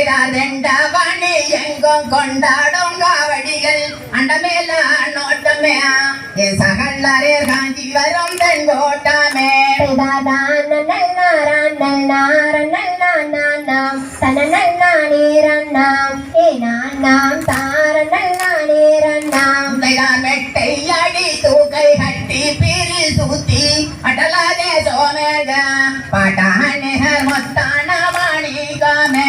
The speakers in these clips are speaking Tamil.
ரெண்டவணி எங்கும் கொண்டாடும் காவடிகள் அண்டமேல நோட்டமே சகல்லரே காஞ்சி வரும் தென்கோட்டமே மெட்டையடி தூக்கை கட்டி பிரி சூத்தி அடலாதே சோமேக பாட்டானே மொத்தான மாணிகமே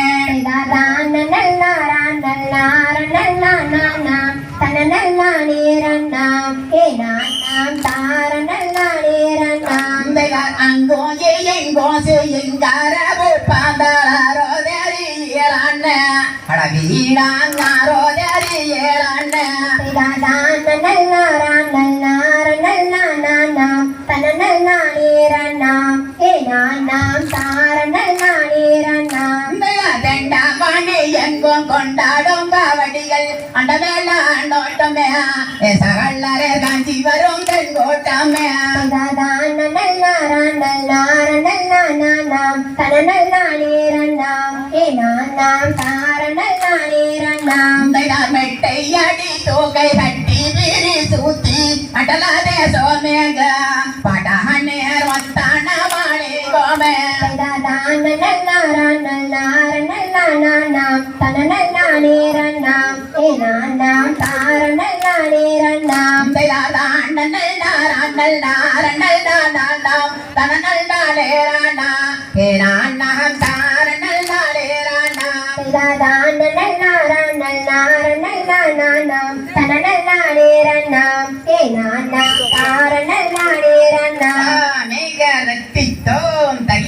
அங்கோ எங்கோ செய்யுங்காரோ பாந்தாரோதேரியலான அடவீடாங்காரோதேரியலான எங்கும் கொண்டாடும் காவடிகள் அண்டமேல நோட்டமே சகல்லரே காஞ்சி வரும் தென்கோட்டமே மெட்டையடி தூக்கை கட்டி பிரி சூத்தி அடலாதே சோமேக படானே வத்தான மாணி கோமே தன